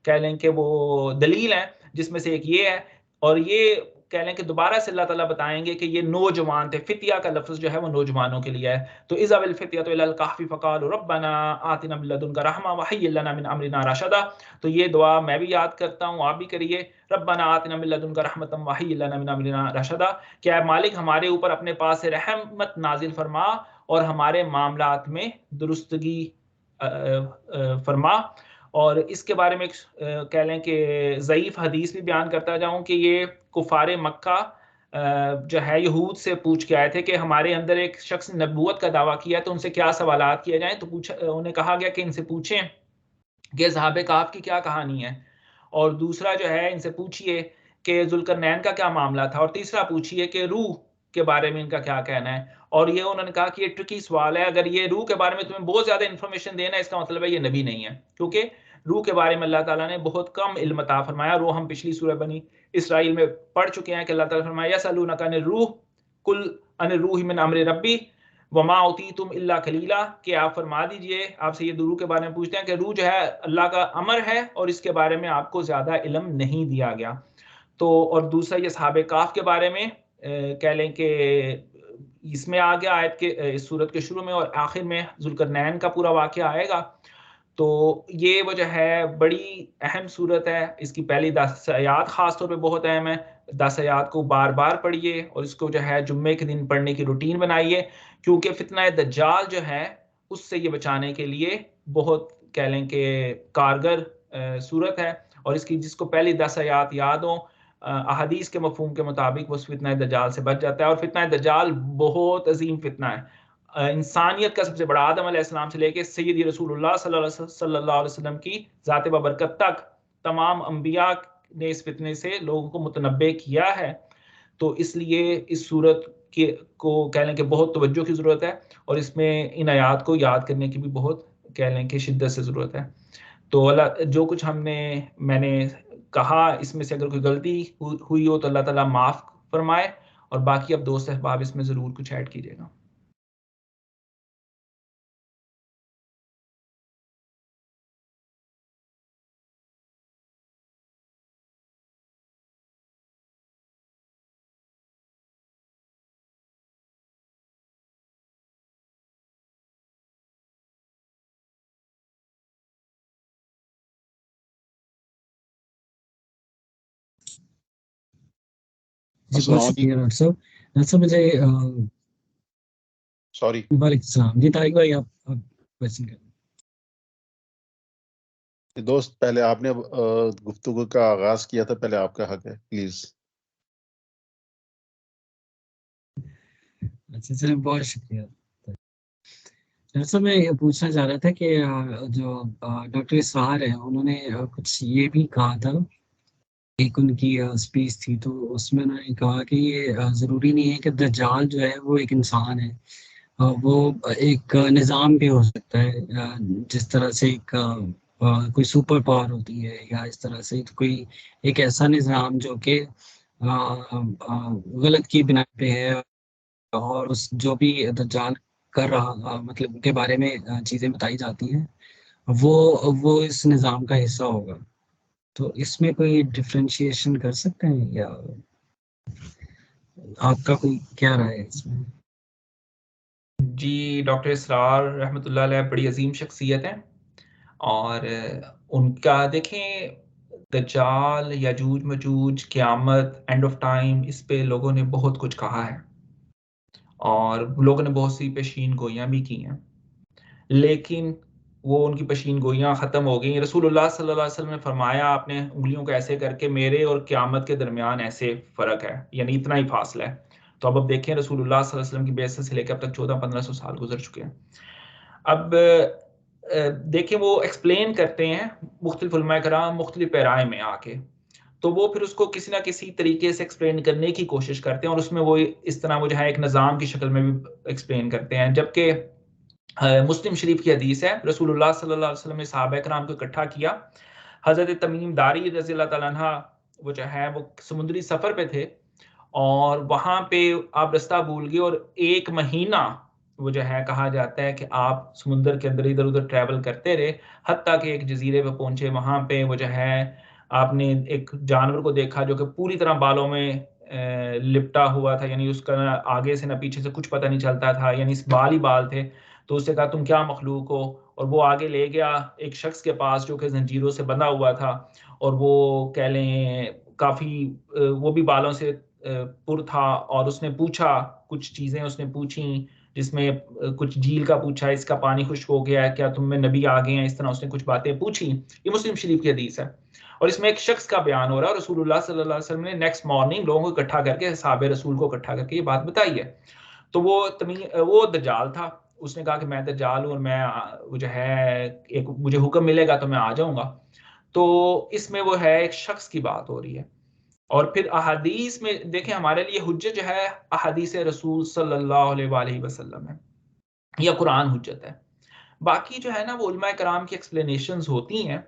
कह लें कि वो दलील है, जिसमें से एक ये है। और ये कह लें कि दोबारा से अल्लाह ताला बताएँगे कि ये नौजवान थे। फितिया का लफ्ज़ जो है वो नौजवानों के लिए है। तो इज़ा बिल फित्यतु इलल कहफ़ि फ़क़ालू रब्बना आतिना मिन लदुनका रहमा व हय्यि लना मिन अमरिना रशदा। तो ये दुआ मैं भी याद करता हूँ, आप भी करिए। रब्बना आतिना मिन लदुनका रहमतन व हय्यि लना मिन अमरिना रशदा। क्या मालिक हमारे ऊपर अपने पास से रहमत नाज़िल फरमा, और हमारे मामलात में दुरुस्तगी फरमा। और इसके बारे में कह लें कि ज़ईफ़ हदीस भी बयान करता जाऊँ कि ये कुफ़ारे मक्का जो है यहूद से पूछ के आए थे कि हमारे अंदर एक शख्स ने नबूवत का दावा किया, तो उनसे क्या सवालात किए जाएँ। तो उन्हें कहा गया कि इनसे पूछें कि सहाबे कहफ की क्या कहानी है, और दूसरा जो है इनसे पूछिए कि जुल्करनैन का क्या मामला था, और तीसरा पूछिए कि रूह के बारे में इनका क्या कहना है। और ये उन्होंने कहा कि ये ट्रिकी सवाल है, अगर ये रूह के बारे में तुम्हें बहुत ज़्यादा इन्फॉर्मेशन देना है, इसका मतलब है ये नबी नहीं है, क्योंकि रूह के बारे में अल्लाह ताला ने बहुत कम इल्म अता फरमाया। रूह हम पिछली सूरह बनी इसराइल में पढ़ चुके हैं कि अल्लाह ताला फरमाया यसअलूनका अनिर रूह कुल अनिर रूह मिन अम्रि रब्बी वमा उतीतुम इल्ला कलीला, कि आप फरमा दीजिए, आपसे ये रूह के बारे में पूछते हैं कि रूह जो है अल्लाह का अमर है और इसके बारे में आपको ज़्यादा इल्म नहीं दिया गया। तो और दूसरा ये सहाबे काफ के बारे में कह लें कि इसमें आ गया आयत के इस सूरत के शुरू में और आखिर में जुल्करनैन का पूरा वाक़या आएगा। तो ये वजह है, बड़ी अहम सूरत है। इसकी पहली 10 आयात ख़ास तौर पे बहुत अहम है। 10 आयात को बार-बार पढ़िए और इसको जो है जुम्मे के दिन पढ़ने की रूटीन बनाइए, क्योंकि फितना दज्जाल जो है उससे ये बचाने के लिए बहुत कह लें कि कारगर सूरत है। और इसकी जिसको पहली 10 आयात याद हो अहादीस के मफ़हूम के मुताबिक वो फितना दज्जाल से बच जाता है। और फितना दज्जाल बहुत अजीम फितना है। इंसानियत का सबसे बड़ा आदम अलैहिस्सलाम से लेके सैयदी रसूलुल्लाह सल्लल्लाहु अलैहि वसल्लम की ज़ात बबरकत तक तमाम अंबिया ने इस फितने से लोगों को मुतनब्बे किया है। तो इसलिए इस सूरत के को कह लें कि बहुत तवज्जो की ज़रूरत है, और इसमें इन आयात को याद करने की भी बहुत कह लें कि शिद्दत से ज़रूरत है। तो अल्लाह जो कुछ मैंने कहा इसमें से अगर कोई गलती हुई हो तो अल्लाह ताला माफ़ फरमाए, और बाकी अब दोस्त अहबाब इसमें ज़रूर कुछ ऐड कीजिएगा। जी बहुत अस्सलाम शुक्रिया डॉक्टर साहब। डॉक्टर साहब मुझे सॉरी वालेकुम सलाम जी। तारिक भाई आप क्वेश्चन करें। दोस्त, पहले आपने गुफ्तगू का आगाज किया था, पहले आपका हक है, प्लीज। अच्छा चलिए बहुत शुक्रिया। डॉक्टर साहब मैं ये पूछना चाह रहा था कि जो डॉक्टर इसरार है उन्होंने कुछ ये भी कहा था, एक उनकी स्पीच थी तो उसमें उन्होंने कहा कि ये ज़रूरी नहीं है कि दज्जाल जो है वो एक इंसान है। वो एक निज़ाम भी हो सकता है, जिस तरह से एक कोई सुपर पावर होती है, या इस तरह से कोई एक ऐसा निज़ाम जो कि गलत की बिना पे है, और उस जो भी दज्जाल कर रहा मतलब के बारे में चीज़ें बताई जाती हैं, वो इस निज़ाम का हिस्सा होगा। तो इसमें कोई डिफरेंशिएशन कर सकते हैं, या आपका कोई क्या राय है इसमें? जी, डॉक्टर इसरार रहमतुल्लाह अलैह बड़ी अजीम शख्सियत हैं, और उनका देखें दज्जाल, याजूज मजूज, क़यामत, एंड ऑफ टाइम, इस पे लोगों ने बहुत कुछ कहा है और लोगों ने बहुत सी पेशीन गोइयाँ भी की हैं, लेकिन वो उनकी पेशीन गोइयाँ ख़त्म हो गई। रसूलुल्लाह सल्लल्लाहु अलैहि वसल्लम ने फरमाया, आपने उंगलियों को ऐसे करके मेरे और क़यामत के दरमियान ऐसे फ़र्क है, यानी इतना ही फासला है। तो अब देखें रसूलुल्लाह सल्लल्लाहु अलैहि वसल्लम की बेइज्जत से लेकर अब तक 1400-1500 साल गुजर चुके हैं। अब देखिए वो एक्सप्लेन करते हैं मुख्तलिफ उलमाए कराम मुख्तलिफ पैराए में आके, तो वो फिर उसको किसी ना किसी तरीके से एक्सप्लेन करने की कोशिश करते हैं, और उसमें वो इस तरह वो जो है एक निज़ाम की शक्ल में भी एक्सप्लेन करते हैं। जबकि मुस्लिम शरीफ की हदीस है, रसूलुल्लाह सल्लल्लाहु अलैहि वसल्लम ने सहाबा कराम को इकट्ठा किया। हज़रत तमीम दारी रज़ी अल्लाह तआला अन्हा वो जो है वो समुद्री सफ़र पे थे, और वहाँ पे आप रास्ता भूल गए, और 1 महीना वो जो है कहा जाता है कि आप समुद्र के अंदर इधर-उधर ट्रैवल करते रहे, हत्ता कि एक जज़ीरे पे पहुँचे। वहाँ पे वो जो है आपने एक जानवर को देखा जो कि पूरी तरह बालों में लिपटा हुआ था, यानी उसका ना आगे से ना पीछे से कुछ पता नहीं चलता था, यानी बाल ही बाल थे। तो उससे कहा तुम क्या मखलूक हो, और वो आगे ले गया एक शख्स के पास जो कि ज़ंजीरों से बंधा हुआ था, और वो कह लें काफ़ी वो भी बालों से पुर था, और उसने पूछा कुछ चीज़ें उसने पूछी, जिसमें कुछ झील का पूछा, इसका पानी खुश्क हो गया है, क्या तुम में नबी आ गए हैं, इस तरह उसने कुछ बातें पूछी। ये मुस्लिम शरीफ की हदीस है, और इसमें एक शख्स का बयान हो रहा है। रसूलुल्लाह सल्लल्लाहु अलैहि वसल्लम ने नेक्स्ट मॉर्निंग लोगों को इकट्ठा करके, सहाबे रसूल को इकट्ठा करके ये बात बताई है। तो वो दज्जाल था, उसने कहा कि मैं दज्जाल हूँ और मैं वो जो है एक मुझे हुक्म मिलेगा तो मैं आ जाऊंगा। तो इसमें वो है एक शख्स की बात हो रही है। और फिर अहादीस में देखें, हमारे लिए हुज्जत जो है अहादीस रसूल सल्लल्लाहु अलैहि वसल्लम है या कुरान हुज्जत है। बाकी जो है ना वो उलमा कराम की एक्सप्लेनेशंस होती हैं।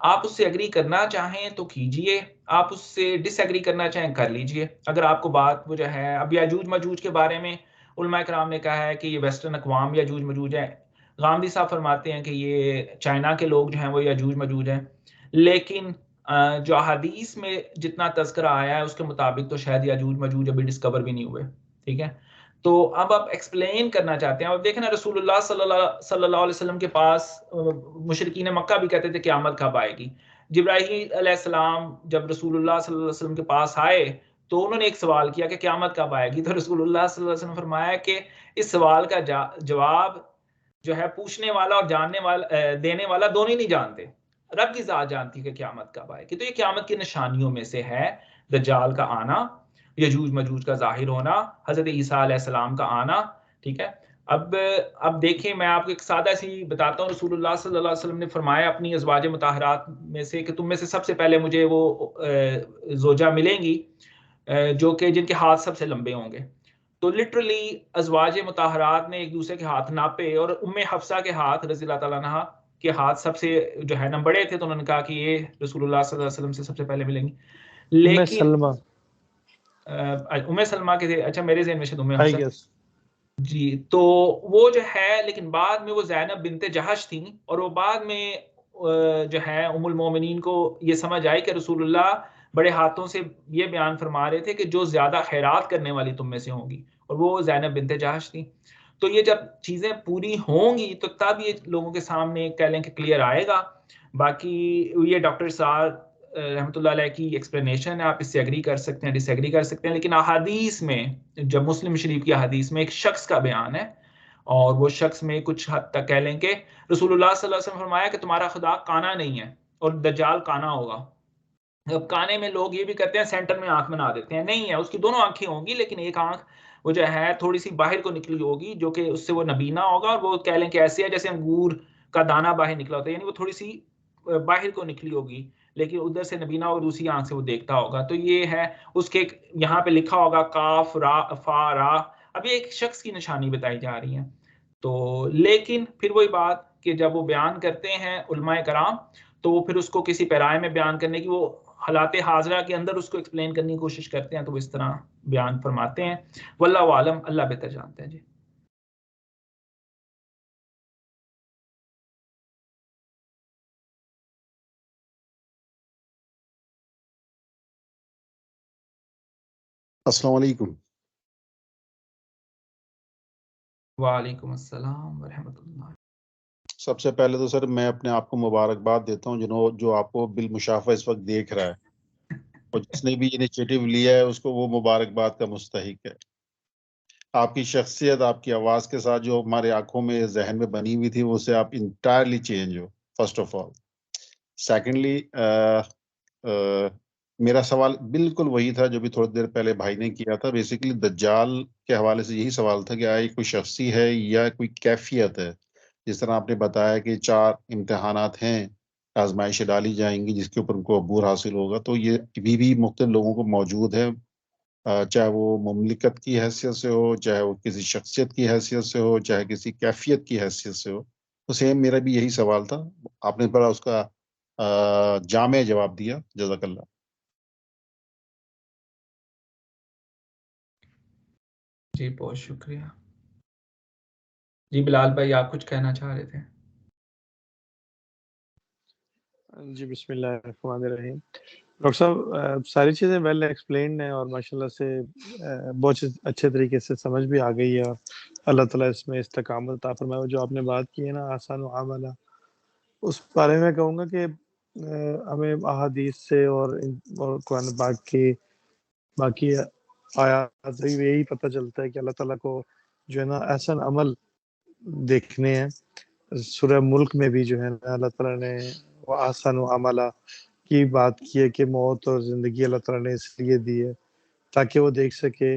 आप उससे एग्री करना चाहें तो कीजिए, आप उससे डिसएग्री करना चाहें कर लीजिए। अगर आपको बात वो जो है अब याजूज मजूज के बारे में उलमा कराम ने कहा है कि ये वेस्टर्न अकवाम याजूज मजूज है। गांधी साहब फरमाते हैं कि ये चाइना के लोग जो हैं वो याजूज मजूज हैं। लेकिन जो अहादीस में जितना तज़किरा आया है उसके मुताबिक तो शायद याजूज मजूज अभी डिस्कवर भी नहीं हुए। ठीक है, तो अब आप एक्सप्लेन करना चाहते हैं। अब देखें ना, रसूलुल्लाह सल्लल्लाहु अलैहि वसल्लम के पास मुशरिकीन मक्का भी कहते थे क़यामत कब आएगी। जिब्राहील अलैहिस्सलाम जब रसूलुल्लाह सल्लल्लाहु अलैहि वसल्लम के पास आए तो उन्होंने एक सवाल किया कि क़यामत कब आएगी। तो रसूलुल्लाह सल्लल्लाहु अलैहि वसल्लम फरमाया कि इस सवाल का जवाब जो है पूछने वाला और जानने वाला देने वाला दोनों ही नहीं जानते। रब की ज़ात जानती है कि क़यामत कब आएगी। तो ये क़यामत की निशानियों में से है दज्जाल का आना, यजूज मजूज का ज़ाहिर होना, हज़रत ईसा अलैहिस्सलाम का आना। ठीक है, अब देखें, मैं आपको एक सादा सी बताता हूँ। रसूलुल्लाह सल्लल्लाहु अलैहि वसल्लम ने फरमाया अपनी अज़वाज मुताहरात में से कि तुम में से सबसे पहले मुझे वो ज़ौजा मिलेंगी जो कि जिनके हाथ सबसे लंबे होंगे। तो लिटरली अज़वाज मुताहरात ने एक दूसरे के हाथ नापे और उम्मे हफ्सा के हाथ रज़ियल्लाहु ताला अन्हा के हाथ सबसे जो है ना बड़े थे। तो उन्होंने कहा कि ये रसूलुल्लाह सल्लल्लाहु अलैहि वसल्लम से सबसे पहले मिलेंगी। उम्मे लेकिन सलमा, उम्मे सलमा के थे। अच्छा, मेरे ज़हन में शायद उम्मे आई हफ्सा गेस। जी। तो वो जो है, लेकिन बाद में वो ज़ैनब बिन्ते जहश थी और वो बाद में जो है उम्मुल मोमिनीन को ये समझ आई कि रसूलुल्लाह बड़े हाथों से ये बयान फरमा रहे थे कि जो ज़्यादा खैरात करने वाली तुम में से होंगी, और वो ज़ैनब बिन्ते जहश थी। तो ये जब चीज़ें पूरी होंगी तो तब ये लोगों के सामने कह लें कि क्लियर आएगा। बाकी ये डॉक्टर साहब रहमतुल्लाह अलैह की एक्सप्लेनेशन है, आप इससे एग्री कर सकते हैं, डिसएग्री कर सकते हैं। लेकिन अहादीस में, जब मुस्लिम शरीफ की अहादीस में एक शख्स का बयान है और वो शख्स में कुछ हद तक कह लें कि रसूलुल्लाह सल्लल्लाहु अलैहि वसल्लम ने फरमाया कि तुम्हारा खुदा काना नहीं है और दज्जाल काना होगा। अब काने में लोग ये भी करते हैं, सेंटर में आंख बना देते हैं। नहीं है, उसकी दोनों आंखें होंगी, लेकिन एक आंख वो जो है थोड़ी सी बाहर को निकली होगी, जो कि उससे वो नबीना होगा। और वो कह लें कि ऐसे है जैसे अंगूर का दाना बाहर निकला होता है, यानी वो थोड़ी सी बाहर को निकली होगी, लेकिन उधर से नबीना और दूसरी आंख से वो देखता होगा। तो ये है उसके यहाँ पे लिखा होगा काफ रा फा रा। अब ये एक शख्स की निशानी बताई जा रही है। तो लेकिन फिर वही बात कि जब वो बयान करते हैं उलमाए कराम, तो वो फिर उसको किसी पैराए में बयान करने की, वो हालात हाजरा के अंदर उसको एक्सप्लेन करने की कोशिश करते हैं, तो वो इस तरह बयान फरमाते हैं। वल्लाहु आलम, अल्लाह बेहतर जानते हैं जी। अस्सलाम वालेकुम। वालेकुम अस्सलाम व रहमतुल्लाह। सबसे पहले तो सर मैं अपने आप को मुबारकबाद देता हूँ जो आपको बिलमुशाफा इस वक्त देख रहा है, और जिसने भी इनिशिएटिव लिया है उसको वो मुबारकबाद का मुस्तहिक है। आपकी शख्सियत आपकी आवाज़ के साथ जो हमारे आंखों में जहन में बनी हुई थी वो से आप इंटायरली चेंज हो, फर्स्ट ऑफ ऑल। सेकेंडली मेरा सवाल बिल्कुल वही था जो भी थोड़ी देर पहले भाई ने किया था। बेसिकली दज्जाल के हवाले से यही सवाल था कि आया कोई शख्सी है या कोई कैफियत है। जिस तरह आपने बताया कि 4 इम्तिहानात हैं, आजमाइशें डाली जाएंगी जिसके ऊपर उनको अबूर हासिल होगा, तो ये अभी भी मुख्तलिफ लोगों को मौजूद है, चाहे वो मुमलिकत की हैसियत से हो, चाहे वो किसी शख्सियत की हैसियत से हो, चाहे किसी कैफियत की हैसियत से हो। तो सेम मेरा भी यही सवाल था, आपने बड़ा उसका जामे जवाब दिया, जज़ाकल्लाह। जी बहुत शुक्रिया। जी बिलाल भाई, आप कुछ कहना चाह रहे थे? जी बिस्मिल्लाहिर्रहमानिर्रहीम। डॉक्टर साहब, सारी चीज़ें वेल एक्सप्लेन्ड हैं और माशाल्लाह से बहुत अच्छे तरीके से समझ भी आ गई है, और अल्लाह ताला इसमें इस्तकामत अता फरमाए। जो आपने बात की है ना आसान मुआमला, उस बारे में कहूँगा कि हमें अहादीस से और कुरान पाक की बाकी आयात से यही पता चलता है कि अल्लाह ताला को जो है ना एहसन अमल देखने हैं। सूरह मुल्क में भी जो है ना अल्लाह ताला ने वो आसान मुआमला की बात की है कि मौत और ज़िंदगी अल्लाह ताला ने इसलिए दी है ताकि वो देख सके।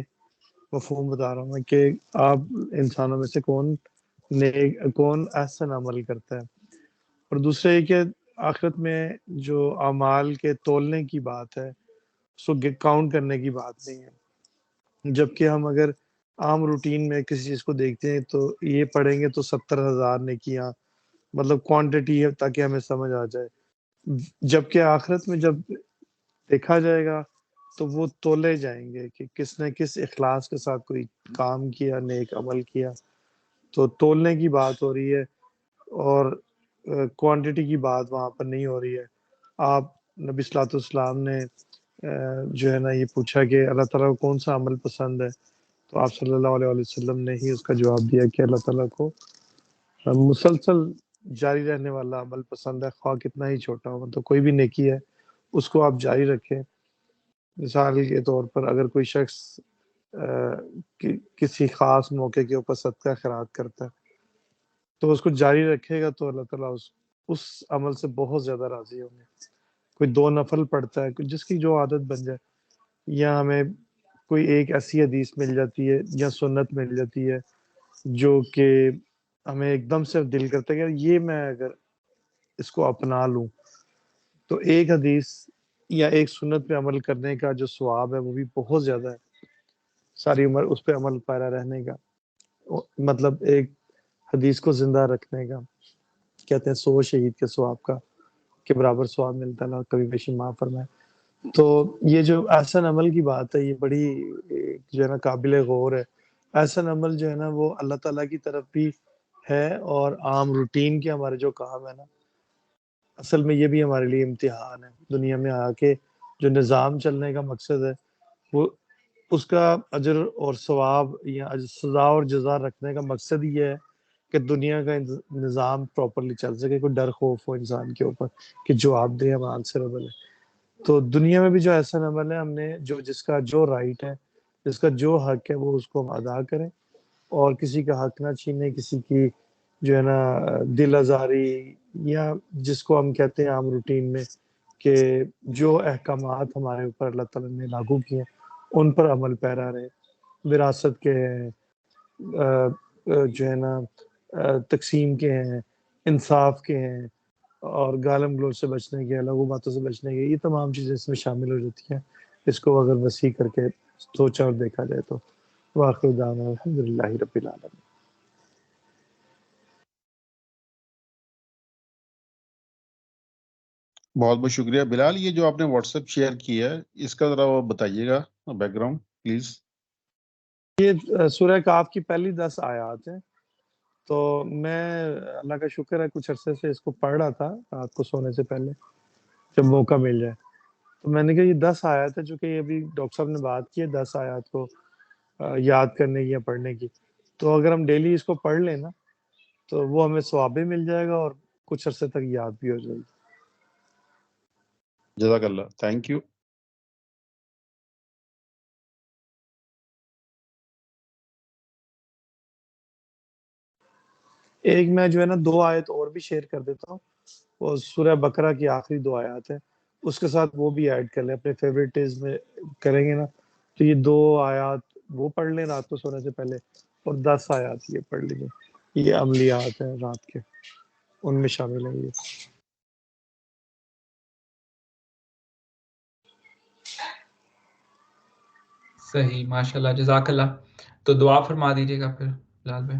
मफ़हूम बता रहा हूँ मैं कि आप इंसानों में से कौन नेक कौन एहसन अमल करता है। और दूसरा ये कि आखिरत में जो अमाल के तोलने की बात है, उसको काउंट करने की बात नहीं है। जबकि हम अगर आम रूटीन में किसी चीज को देखते हैं तो ये पढ़ेंगे तो 70,000 नेकियां, मतलब क्वांटिटी है ताकि हमें समझ आ जाए। जबकि आखिरत में जब देखा जाएगा तो वो तोले जाएंगे कि किसने किस इखलास के साथ कोई काम किया, नेक अमल किया। तो तोलने की बात हो रही है और क्वांटिटी की बात वहां पर नहीं हो रही है। आप नबी सल्लल्लाहु ने जो है ना ये पूछा कि अल्लाह ताला को कौन सा अमल पसंद है, तो आप सल्लल्लाहु अलैहि वसल्लम ने ही उसका जवाब दिया कि अल्लाह ताला को मुसलसल जारी रहने वाला अमल पसंद है, ख्वाह कितना ही छोटा हो। तो कोई भी नेकी है उसको आप जारी रखें। मिसाल के तौर पर अगर कोई शख्स किसी खास मौके के ऊपर सदका खैरात करता है तो उसको जारी रखेगा तो अल्लाह ताला उस अमल से बहुत ज्यादा राजी होंगे। कोई दो नफल पढ़ता है, कोई जिसकी जो आदत बन जाए, या हमें कोई एक ऐसी हदीस मिल जाती है या सुन्नत मिल जाती है जो कि हमें एकदम से दिल करता है कि यार ये मैं अगर इसको अपना लूं तो एक हदीस या एक सुन्नत पे अमल करने का जो सवाब है वो भी बहुत ज्यादा है, सारी उम्र उस पे अमल पैरा रहने का। मतलब एक हदीस को जिंदा रखने का, कहते हैं 100 शहीद के सवाब का के बराबर सवाब मिलता है, कभी बेशी माफ फरमाए। तो ये जो एहसन अमल की बात है ये बड़ी जो है ना काबिल गौर है। एहसन अमल जो है ना वो अल्लाह ताला की तरफ भी है, और आम रूटीन के हमारे जो काम है ना, असल में ये भी हमारे लिए इम्तिहान है। दुनिया में आके जो निज़ाम चलने का मकसद है वो उसका अजर और सवाब या सजा और जजा रखने का मकसद ये है कि दुनिया का निज़ाम प्रॉपरली चल सके, कोई डर खौफ हो इंसान के ऊपर कि जवाब दे हम आंसरेबल है। तो दुनिया में भी जो ऐसा अमल है, हमने जो जिसका जो राइट है, जिसका जो हक है वो उसको हम अदा करें, और किसी का हक ना छीने, किसी की जो है ना दिल आज़ारी, या जिसको हम कहते हैं आम रूटीन में कि जो अहकामात हमारे ऊपर अल्लाह ताला ने लागू किए हैं उन पर अमल पैरा रहे। विरासत के हैं, जो है ना तकसीम के हैं, इंसाफ के हैं, और गालम गलोच से बचने के, लघु बातों से बचने के, ये तमाम चीज़ें इसमें शामिल हो जाती हैं। इसको अगर वसी करके सोचा और देखा जाए तो वाक़ई दाना अल्हम्दुलिल्लाहि रब्बिल आलमीन। बहुत बहुत शुक्रिया बिलाल। ये जो आपने व्हाट्सएप शेयर किया है इसका जरा वो बताइएगा बैकग्राउंड प्लीज। ये सूरह काफ की पहली 10 आयात है। तो मैं अल्लाह का शुक्र है कुछ अरसे से इसको पढ़ रहा था रात को सोने से पहले, जब मौका मिल जाए। तो मैंने कहा ये 10 आयत है जो कि अभी डॉक्टर साहब ने बात की है, 10 आयत को याद करने की या पढ़ने की। तो अगर हम डेली इसको पढ़ लें ना तो वो हमें सवाब भी मिल जाएगा और कुछ अरसे तक याद भी हो जाएगी। जज़ाकल्लाह, थैंक यू। एक मैं जो है ना 2 आयत और भी शेयर कर देता हूँ, वो सूरह बकरा की आखिरी 2 आयत है, उसके साथ वो भी ऐड कर लें अपने फेवरेटिज में करेंगे ना। तो ये 2 आयत वो पढ़ लें रात को सोने से पहले, और 10 आयत ये पढ़ लीजिए। ये अमलियात है रात के, उनमें शामिल है ये। सही, माशाल्लाह, जज़ाकल्लाह। तो दुआ फरमा दीजिएगा फिर बिलाल भाई।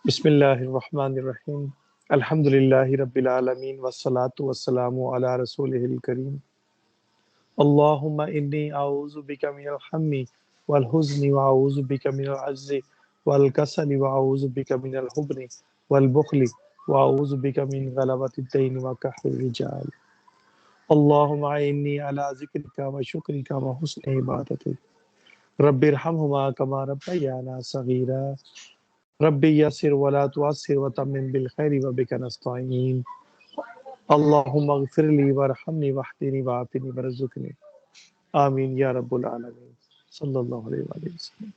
बिस्मिल्लाहिर्रहमानिर्रहीम, अल्हम्दुलिल्लाहि रब्बिल आलमीन, वस्सलातु वस्सलामु अला रसूलिहिल करीम। अल्लाहुम्मा इन्नी अऊज़ु बिका मिनल हम्मी वल हुज़्नि व अऊज़ु बिका मिनल अज्ज़ि वल कसली व अऊज़ु बिका मिनल हुब्नि वल बुख़्लि व अऊज़ु बिका मिन गलबतिद दैन व कहरिर रिजाल। अल्लाहुम्मा इन्नी अला ज़िक्रिका व शुक्रिका व हुस्नि इबादतिक। रब्बिरहमहुमा कमा रब्बयाना सगीरा। रब्बी यस्सिर वला तुअस्सिर व तम्मिम बिल खैरि व बिका नस्तईन। अल्लाहुम्मा इग़फिरली वरहमनी वहदिनी वआफ़िनी वरज़ुक़नी। आमीन या रब्बुल आलमीन। सल्लल्लाहु अलैहि वसल्लम।